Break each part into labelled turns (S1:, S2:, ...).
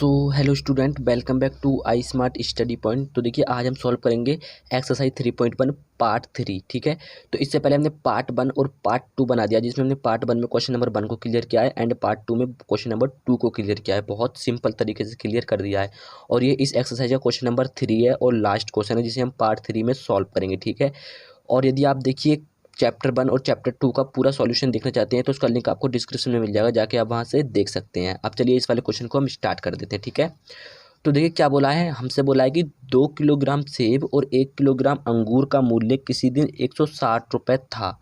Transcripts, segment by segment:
S1: So hello student, welcome back to I Smart Study Point. तो देखिए आज हम सॉल्व करेंगे एक्सरसाइज 3.1 पार्ट 3। ठीक है, तो इससे पहले हमने पार्ट 1 और पार्ट 2 बना दिया, जिसमें हमने पार्ट 1 में क्वेश्चन नंबर 1 को क्लियर किया है एंड पार्ट 2 में क्वेश्चन नंबर 2 को क्लियर किया है। बहुत सिंपल तरीके से क्लियर कर दिया है। और ये इस एक्सरसाइज का क्वेश्चन नंबर 3 है और लास्ट क्वेश्चन है, जिसे हम पार्ट 3 में सॉल्व करेंगे। ठीक है, और यदि आप देखिए चैप्टर 1 और चैप्टर 2 का पूरा सॉल्यूशन देखना चाहते हैं तो उसका लिंक आपको डिस्क्रिप्शन में मिल जाएगा, जाके आप वहां से देख सकते हैं। अब चलिए इस वाले क्वेश्चन को हम स्टार्ट कर देते हैं। ठीक है, तो देखिए क्या बोला है, हमसे बोला है कि 2 किलोग्राम सेब और 1 किलोग्राम अंगूर का मूल्य किसी दिन 160 रुपये था।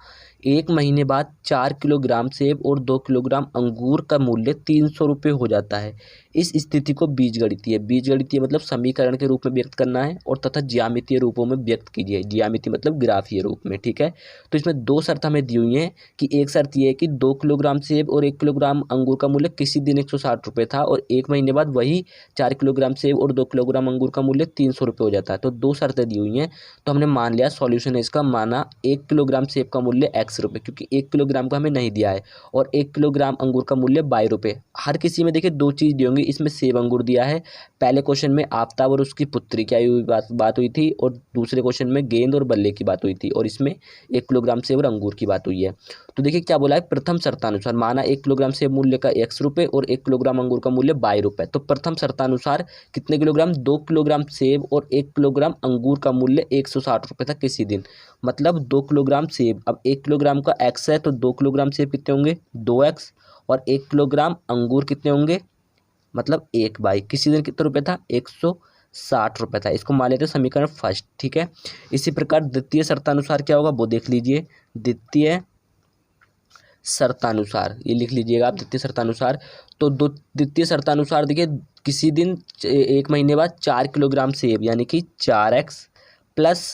S1: एक महीने बाद 4 किलोग्राम सेब और 2 किलोग्राम अंगूर का मूल्य 300 रुपये हो जाता है। इस स्थिति को बीजगणितीय मतलब समीकरण के रूप में व्यक्त करना है और तथा ज्यामितीय रूपों में व्यक्त कीजिए। ज्यामितीय मतलब ग्राफीय रूप में। ठीक है, तो इसमें दो शर्त हमें दी हुई हैं कि एक शर्त ये है कि 2 किलोग्राम सेब और 1 किलोग्राम अंगूर का मूल्य किसी दिन 160 रुपये था और एक महीने बाद वही 4 किलोग्राम सेब और 2 किलोग्राम अंगूर का मूल्य 300 रुपये हो जाता है। तो दो शर्तें दी हुई हैं, तो हमने मान लिया सॉल्यूशन है इसका। माना 1 किलोग्राम सेब का मूल्य x रुपये, क्योंकि 1 किलोग्राम का हमें नहीं दिया है, और 1 किलोग्राम अंगूर का मूल्य 22 रुपये। हर किसी में देखिए दो चीज़ दी होंगी, इसमें सेब अंगूर दिया है। पहले क्वेश्चन में आफ्ताब और उसकी पुत्री की हुई बात हुई थी, और दूसरे क्वेश्चन में गेंद और बल्ले की बात हुई थी, और इसमें 1 किलोग्राम सेब और अंगूर की बात हुई है। तो देखिए क्या बोला है, प्रथम शर्तानुसार माना 1 किलोग्राम सेब मूल्य का x रुपये और 1 किलोग्राम अंगूर का मूल्य 22 रुपये। तो प्रथम शर्तानुसार कितने किलोग्राम, 2 किलोग्राम सेब और 1 किलोग्राम अंगूर का मूल्य 160 रुपये था किसी दिन। मतलब 2 किलोग्राम सेब, अब 1 किलोग्राम का x है तो 2 किलोग्राम सेब कितने होंगे, 2x, और 1 किलोग्राम अंगूर कितने होंगे, मतलब 1/, किसी दिन कितने रुपये था, 160 रुपये था। इसको मान लेते हैं समीकरण फर्स्ट। ठीक है, इसी प्रकार द्वितीय शर्तानुसार क्या होगा वो देख लीजिए। द्वितीय शर्तानुसार ये लिख लीजिएगा आप, द्वितीय शर्तानुसार। तो द्वितीय शर्तानुसार देखिए किसी दिन एक महीने बाद 4 किलोग्राम सेब यानी कि 4x प्लस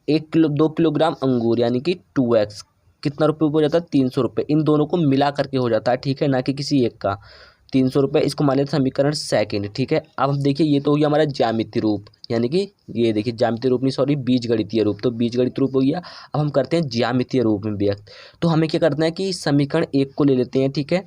S1: 2 किलोग्राम अंगूर यानी कि 2x कितना रुपये हो जाता है, 300 रुपये। इन दोनों को मिला करके हो जाता है। ठीक है, ना कि किसी एक का 300 रुपये। इसको मान लेते समीकरण सेकंड। ठीक है, अब हम देखिए ये तो हो गया हमारा ज्यामितीय रूप, यानी कि ये देखिए ज्यामितीय रूप नहीं सॉरी बीजगणितीय रूप। तो बीजगणित रूप हो गया। अब हम करते हैं ज्यामितीय रूप में व्यक्त। तो हमें क्या करना है कि समीकरण 1 को ले लेते हैं। ठीक है,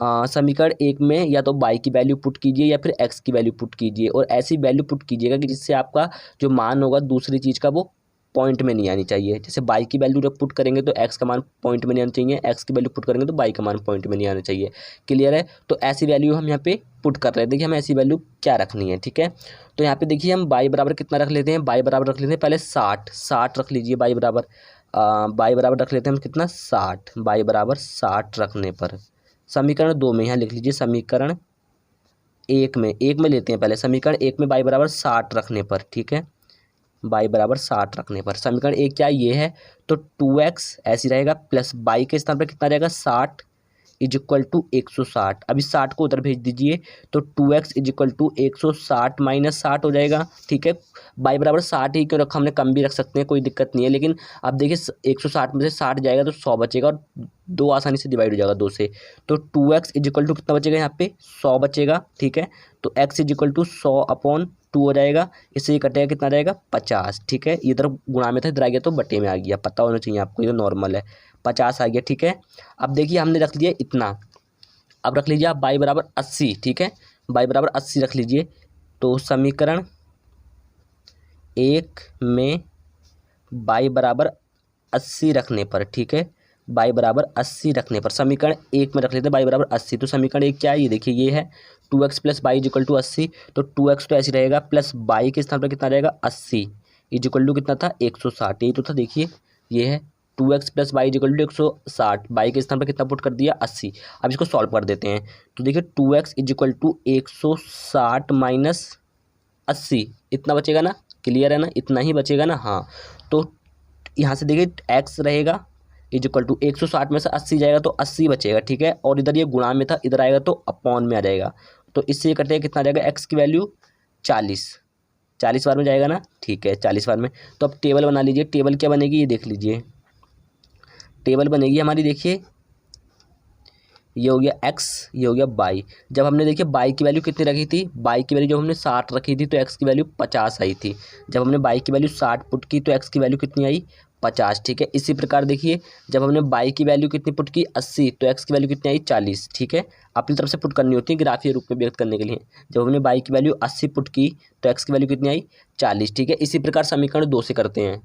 S1: समीकरण 1 में या तो y की वैल्यू पुट कीजिए या फिर x की वैल्यू पुट कीजिए, और ऐसी वैल्यू पुट कीजिएगा कि जिससे आपका जो मान होगा दूसरी चीज़ का वो पॉइंट में नहीं आनी चाहिए। जैसे y की वैल्यू जब पुट करेंगे तो x का मान पॉइंट में नहीं आना चाहिए, x की वैल्यू पुट करेंगे तो y का मान पॉइंट में नहीं आना चाहिए। क्लियर है, तो ऐसी वैल्यू हम यहाँ पे पुट कर रहे हैं। देखिए हमें ऐसी वैल्यू क्या रखनी है। ठीक है, तो यहाँ पे देखिए हम y बराबर कितना रख लेते हैं, y बराबर रख लेते हैं पहले 60 रख लीजिए। y बराबर रख लेते हैं हम कितना, 60। y बराबर 60 रखने पर समीकरण 2 में यहाँ लिख लीजिए, समीकरण 1 में लेते हैं पहले, समीकरण 1 में y बराबर 60 रखने पर। ठीक है, y बराबर 60 रखने पर समीकरण 1 क्या ये है, तो 2x ऐसी रहेगा प्लस y के स्थान पर कितना रहेगा 60 इज इक्वल टू 160। अभी 60 को उधर भेज दीजिए तो 2x is equal to 160 minus 60 हो जाएगा। ठीक है, y बराबर 60 ही क्यों रखा हमने, कम भी रख सकते हैं, कोई दिक्कत नहीं है। लेकिन अब देखिए 160 में से 60 जाएगा तो 100 बचेगा, और 2 आसानी से डिवाइड हो जाएगा 2 से। तो 2x इज इक्वल टू कितना बचेगा यहाँ पे, 100 बचेगा। ठीक है, तो x इज इक्वल टू 100/2 हो जाएगा। इससे ये कटेगा कितना रहेगा, 50। ठीक है, इधर गुणा में था, इधर आ गया तो बटे में आ गया, पता होना चाहिए आपको, ये नॉर्मल है, 50 आ गया। ठीक है, अब देखिए हमने रख लिया इतना, अब रख लीजिए आप y बराबर 80। ठीक है, y बराबर 80 रख लीजिए। तो समीकरण 1 में y बराबर 80 रखने पर, ठीक है, y बराबर 80 रखने पर समीकरण 1 में रख लेते हैं y बराबर 80। तो समीकरण 1 क्या है, ये देखिए ये है 2x plus y is equal to 80। तो 2x तो ऐसे रहेगा, प्लस y के स्थान पर कितना रहेगा 80 इज इक्वल टू कितना था 160। यही तो था, देखिए ये है 2x plus y equal to 160, y के स्थान पर कितना पुट कर दिया 80। अब इसको सॉल्व कर देते हैं। तो देखिए 2x is equal to 160 minus 80 इतना बचेगा ना, क्लियर है ना, इतना ही बचेगा ना। हाँ, तो यहाँ से देखिए x रहेगा इज इक्वल टू 160 में से 80 जाएगा तो 80 बचेगा। ठीक है, और इधर ये गुणा में था, इधर आएगा तो अपॉन में आ जाएगा। तो इससे ये कटेगा, कितना आ जाएगा, x की वैल्यू 40 बार में जाएगा ना। ठीक है, 40 बार में। तो अब टेबल बना लीजिए। टेबल क्या बनेगी ये देख लीजिए, टेबल बनेगी हमारी, देखिए ये हो गया x, ये हो गया y। जब हमने देखिए y की वैल्यू कितनी रखी थी, y की वैल्यू जब हमने 60 रखी थी तो x की वैल्यू 50 आई थी। जब हमने y की वैल्यू 60 पुट की तो x की वैल्यू कितनी आई, 50, ठीक है। इसी प्रकार देखिए जब हमने y की वैल्यू कितनी पुट की 80, तो x की वैल्यू कितनी आई 40, ठीक है। अपनी तरफ से पुट करनी होती है ग्राफीय रूप में व्यक्त करने के लिए। जब हमने y की वैल्यू 80 पुट की तो x की वैल्यू कितनी आई 40, ठीक है। इसी प्रकार समीकरण 2 से करते हैं।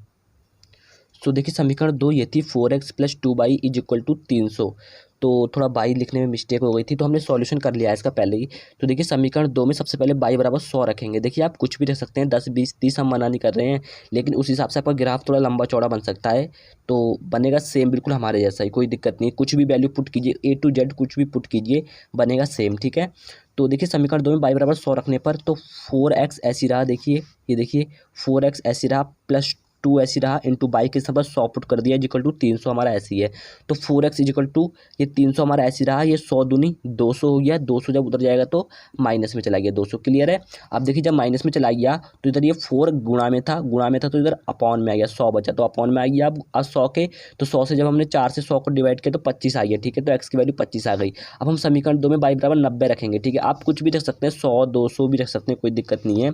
S1: तो देखिए समीकरण 2 ये थी 4x + 2y = 300। तो थोड़ा बाई लिखने में मिस्टेक हो गई थी, तो हमने सॉल्यूशन कर लिया है इसका पहले ही। तो देखिए समीकरण 2 में सबसे पहले y बराबर 100 रखेंगे। देखिए आप कुछ भी रख सकते हैं, 10 20 30 हम मना नहीं कर रहे हैं, लेकिन उस हिसाब से आपका ग्राफ थोड़ा लंबा चौड़ा बन सकता है। तो बनेगा सेम बिल्कुल हमारे जैसा ही, कोई दिक्कत नहीं। कुछ भी वैल्यू पुट कीजिए, A to Z कुछ भी पुट कीजिए, बनेगा सेम, ठीक है। तो देखिए समीकरण 2 में y बराबर 100 रखने पर तो 4x ऐसी रहा, देखिए ये देखिए 4x ऐसी रहा प्लस 2 ऐसी रहा इंटू बाई के समय 100 पुट कर दिया इक्वल टू 300 हमारा ऐसी है। तो 4x इक्वल टू ये 300 हमारा ऐसी रहा, ये 100 दूनी 200 हो गया, 200 जब उधर जाएगा तो माइनस में चला गया 200, क्लियर है। अब देखिए जब माइनस में चला गया तो इधर ये 4 गुणा में था तो इधर अपॉन में आ गया, 100 बचा तो अपॉन में आ गया। अब 100 के तो 100 से जब हमने 4 से 100 को डिवाइड किया तो 25 आ गया, ठीक है। तो x की वैल्यू 25 आ गई। अब हम समीकरण 2 में y बराबर 90 रखेंगे, ठीक है। आप कुछ भी रख सकते हैं, 100 200 भी रख सकते हैं, कोई दिक्कत नहीं है।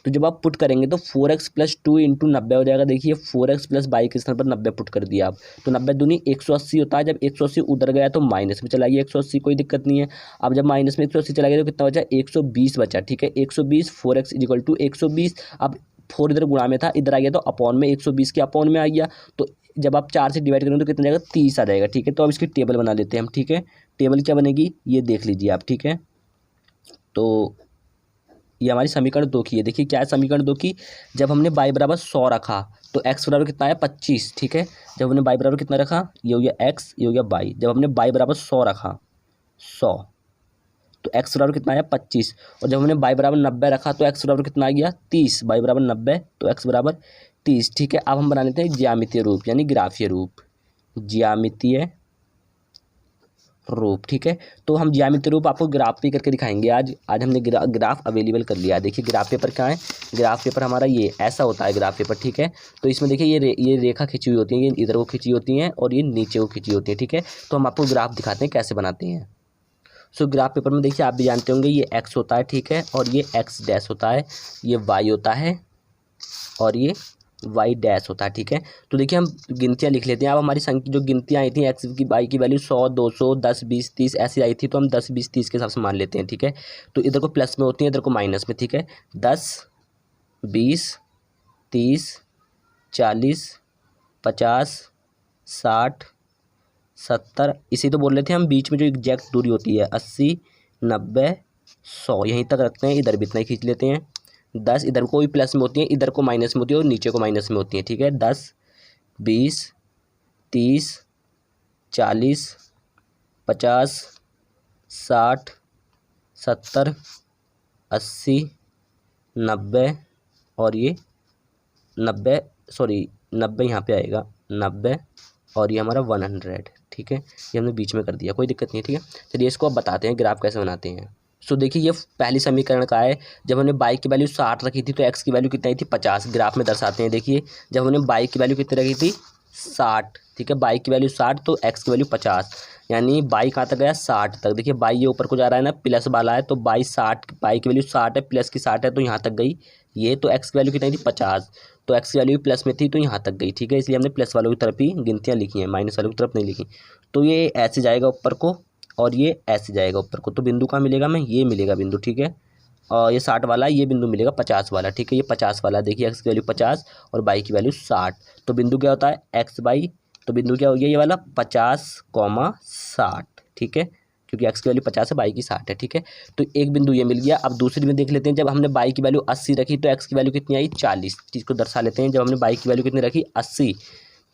S1: तो जब आप पुट करेंगे तो 4x + 2 × 90 हो जाएगा। देखिए 4x + y के स्थान पर 90 पुट कर दिया आप, तो 90 दूनी 180 होता है। जब 180 उधर गया तो माइनस में चला गया 180, कोई दिक्कत नहीं है। अब जब माइनस में 180 चला गया तो कितना बचा 120 बचा, ठीक है। 120 4x = 120। अब 4 इधर गुणा में था, इधर आ गया तो अपॉन में 120 के अपॉन में आ गया। तो जब आप 4 से डिवाइड करेंगे तो कितना जाएगा 30 आ जाएगा, ठीक है। तो अब इसकी टेबल बना लेते हैं हम, ठीक है। टेबल क्या बनेगी ये देख लीजिए आप, ठीक है। तो ये हमारी समीकरण 2 की है। देखिए क्या है समीकरण 2 की, जब हमने y बराबर 100 रखा तो x बराबर कितना है 25, ठीक है। जब हमने y बराबर कितना रखा, ये हो गया x, ये हो गया y। जब हमने y बराबर 100 रखा 100 तो x बराबर कितना आया 25, और जब हमने y बराबर 90 रखा तो x बराबर कितना आ गया 30, y बराबर 90 तो x बराबर 30, ठीक है। अब हम बना लेते हैं ज्यामितीय रूप यानी ग्राफीय रूप, ज्यामितीय रूप, ठीक है। तो हम ज्यामितीय रूप आपको ग्राफ पे करके दिखाएंगे। आज हमने ग्राफ अवेलेबल कर लिया। देखिए ग्राफ पेपर क्या है, ग्राफ पेपर हमारा ये ऐसा होता है ग्राफ पेपर, ठीक है। तो इसमें देखिए ये रेखा खींची हुई होती है, ये इधर को खींची होती हैं और ये नीचे को खींची होती है, ठीक है। तो हम आपको ग्राफ दिखाते हैं कैसे बनाते हैं। सो ग्राफ पेपर में देखिए आप भी जानते होंगे ये एक्स होता है, ठीक है, और ये एक्स डैश होता है, ये वाई होता है और ये वाई डैश होता है, ठीक है। तो देखिए हम गिनतियाँ लिख लेते हैं। अब हमारी संख्या जो गिनतियाँ आई थी एक्स की वाई की वैल्यू 100 200 10 20 30 ऐसी आई थी, तो हम 10 20 30 के हिसाब से मान लेते हैं, ठीक है। तो इधर को प्लस में होती है, इधर को माइनस में, ठीक है। 10 20 30 40 50 60 70, इसी तो बोल रहे थे हम, बीच में जो एग्जैक्ट दूरी होती है 80 90 100 यहीं तक रखते हैं। इधर भी इतना ही खींच लेते हैं। 10 इधर को भी प्लस में होती है, इधर को माइनस में होती है और नीचे को माइनस में होती है, ठीक है। 10 20 30 40 50 60 70 80 90 और ये 90 सॉरी 90 यहाँ पे आएगा 90 और ये हमारा 100, ठीक है। ये हमने बीच में कर दिया, कोई दिक्कत नहीं है, ठीक है। चलिए इसको अब बताते हैं ग्राफ कैसे बनाते हैं। सो देखिए ये पहली समीकरण का है। जब हमने y की वैल्यू 60 रखी थी तो x की वैल्यू कितनी आई थी 50, ग्राफ में दर्शाते हैं। देखिए जब हमने y की वैल्यू कितनी रखी थी 60, ठीक है। y की वैल्यू 60 तो x की वैल्यू 50, यानी y कहाँ तक गया 60 तक। देखिए y ये ऊपर को जा रहा है ना, प्लस वाला है, तो y 60, y की वैल्यू 60 है, प्लस की 60 है तो यहाँ तक गई ये। तो x की वैल्यू कितनी थी 50, तो x की वैल्यू प्लस में थी तो यहाँ तक गई, ठीक है। इसलिए हमने प्लस वालों की तरफ ही गिनतियाँ लिखी हैं, माइनस वालों की तरफ नहीं लिखी। तो ये ऐसे जाएगा ऊपर को और ये ऐसे जाएगा ऊपर को, तो बिंदु कहाँ मिलेगा हमें, ये मिलेगा बिंदु, ठीक है। और ये 60 वाला, ये बिंदु मिलेगा 50 वाला, ठीक है। ये 50 वाला, देखिए x की वैल्यू 50 और y की वैल्यू 60, तो बिंदु क्या होता है x बाई, तो बिंदु क्या हो गया ये वाला 50,60, ठीक है, क्योंकि x की वैल्यू 50 है y की 60 है, ठीक है। तो एक बिंदु ये मिल गया। अब दूसरी में देख लेते हैं। जब हमने y की वैल्यू 80 रखी तो x की वैल्यू कितनी आई 40, चीज़ को दर्शा लेते हैं। जब हमने y की वैल्यू कितनी रखी 80,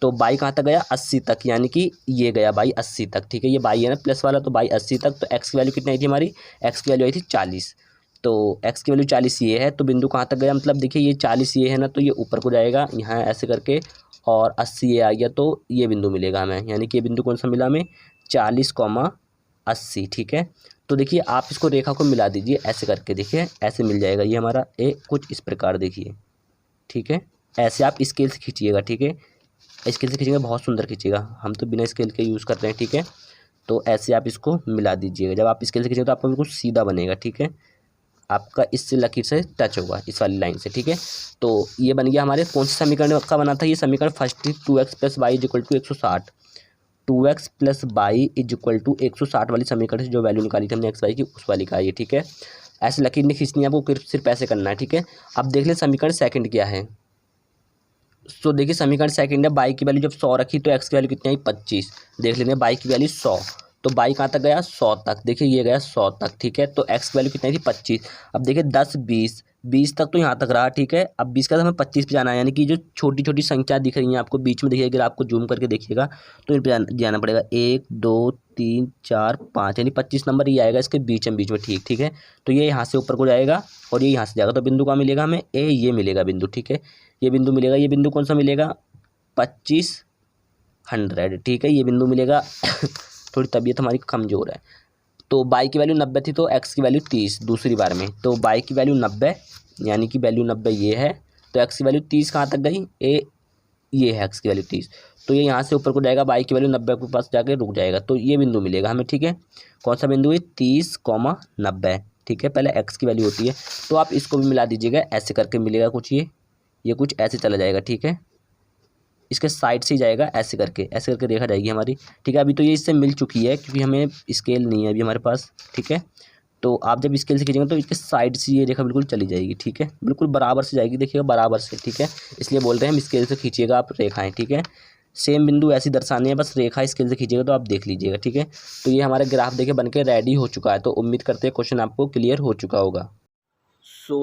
S1: तो y कहाँ तक गया 80 तक, यानी कि ये गया y 80 तक, ठीक है। ये y है ना प्लस वाला, तो y 80 तक। तो x की वैल्यू कितनी आई थी हमारी, x की वैल्यू आई थी 40, तो x की वैल्यू 40 ये है, तो बिंदु कहाँ तक गया, मतलब देखिए ये 40 ये है ना, तो ये ऊपर को जाएगा यहाँ ऐसे करके, और 80 ये आ गया, तो ये बिंदु मिलेगा हमें, यानी कि ये बिंदु कौन सा मिला हमें 40,80, ठीक है। तो देखिए आप इसको रेखा को मिला दीजिए ऐसे करके, देखिए ऐसे मिल जाएगा ये हमारा कुछ इस प्रकार, देखिए, ठीक है। ऐसे आप स्केल से खींचिएगा, ठीक है, स्केल से खींचेंगे बहुत सुंदर खींचेगा, हम तो बिना स्केल के यूज़ कर रहे हैं, ठीक है। तो ऐसे आप इसको मिला दीजिएगा। जब आप स्केल से खींचेंगे तो आपको बिल्कुल सीधा बनेगा, ठीक है। आपका इससे लकीर से टच होगा, इस वाली लाइन से, ठीक है। तो ये बन गया हमारे कौन से समीकरण का बना था, ये समीकरण फर्स्ट थी 2x + y = 160, 2x + y = 160 वाली समीकरण से जो वैल्यू निकाली थी हमने एक्स वाई की, उस वाली का ये, ठीक है। ऐसे लकीर नहीं खींचनी है आपको, सिर्फ ऐसे करना है, ठीक है। अब देख लें समीकरण सेकंड क्या है। तो देखिए समीकरण सेकंड है, बाई की वैल्यू जब 100 रखी तो एक्स की वैल्यू कितनी आई 25। देख लेंगे बाई की वैल्यू 100, तो बाई कहाँ तक गया 100 तक, देखिए ये गया 100 तक, ठीक है। तो एक्स की वैल्यू कितनी थी 25। अब देखिए 10 20 तक तो यहाँ तक रहा, ठीक है। अब 20 का हमें 25 पे जाना है, यानी कि जो छोटी छोटी संख्या दिख रही हैं आपको बीच में, देखिए अगर आपको जूम करके देखिएगा तो इन पर जाना पड़ेगा 1 2 3 4 5, यानी 25 नंबर ये आएगा इसके बीच में, ठीक है। तो ये यहाँ से ऊपर को जाएगा और ये यहाँ से जाएगा, तो बिंदु का मिलेगा हमें ए, ये मिलेगा बिंदु, ठीक है। ये बिंदु मिलेगा, ये बिंदु कौन सा मिलेगा 2500, ठीक है, ये बिंदु मिलेगा। थोड़ी तबीयत हमारी कमज़ोर है। तो बाई की वैल्यू 90 थी तो एक्स की वैल्यू 30 दूसरी बार में, तो बाई की वैल्यू 90 यानी कि वैल्यू 90 ये है, तो एक्स की वैल्यू 30 कहाँ तक गई ये है एक्स की वैल्यू 30, तो ये यहाँ से ऊपर को जाएगा, बाई की वैल्यू 90 के पास जाके रुक जाएगा, तो ये बिंदु मिलेगा हमें, ठीक है। कौन सा बिंदु है 30,90, ठीक है। पहले एक्स की वैल्यू होती है, तो आप इसको भी मिला दीजिएगा, ऐसे करके मिलेगा कुछ ये कुछ ऐसे चला जाएगा, ठीक है। इसके साइड से ही जाएगा, ऐसे करके रेखा जाएगी हमारी, ठीक है। अभी तो ये इससे मिल चुकी है क्योंकि हमें स्केल नहीं है अभी हमारे पास, ठीक है। तो आप जब स्केल से खींचेंगे तो इसके साइड से ये रेखा बिल्कुल चली जाएगी, ठीक है, बिल्कुल बराबर से जाएगी, देखिएगा बराबर से, ठीक है। इसलिए बोल रहे हैं हम स्केल से खींचिएगा आप रेखाएं, ठीक है। सेम बिंदु ऐसी दर्शानी है, बस रेखा स्केल से खींचिएगा तो आप देख लीजिएगा, ठीक है। तो ये हमारा ग्राफ देखिए बन के रेडी हो चुका है, तो उम्मीद करते हैं क्वेश्चन आपको क्लियर हो चुका होगा।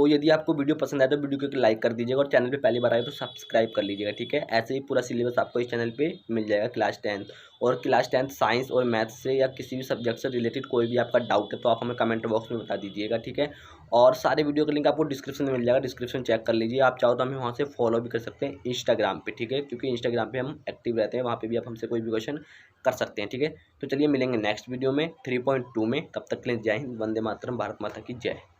S1: यदि आपको वीडियो पसंद आए तो वीडियो को एक लाइक कर दीजिएगा और चैनल पे पहली बार आए तो सब्सक्राइब कर लीजिएगा, ठीक है। ऐसे ही पूरा सिलेबस आपको इस चैनल पे मिल जाएगा क्लास 10th और क्लास 10th साइंस और मैथ्स से या किसी भी सब्जेक्ट से रिलेटेड कोई भी आपका डाउट है तो आप हमें कमेंट बॉक्स में बता दीजिएगा, ठीक है। और सारे वीडियो का लिंक आपको डिस्क्रिप्शन में मिल जाएगा, डिस्क्रिप्शन चेक कर लीजिए। आप चाहो तो हमें वहाँ से फॉलो भी कर सकते हैं इंस्टाग्राम पर, ठीक है, क्योंकि इंस्टाग्राम पर हम एक्टिव रहते हैं, वहाँ पर भी आप हमसे कोई भी क्वेश्चन कर सकते हैं, ठीक है। तो चलिए मिलेंगे नेक्स्ट वीडियो में 3.2 में, तब तक के लिए जय हिंद, वंदे मातरम, भारत माता की जय।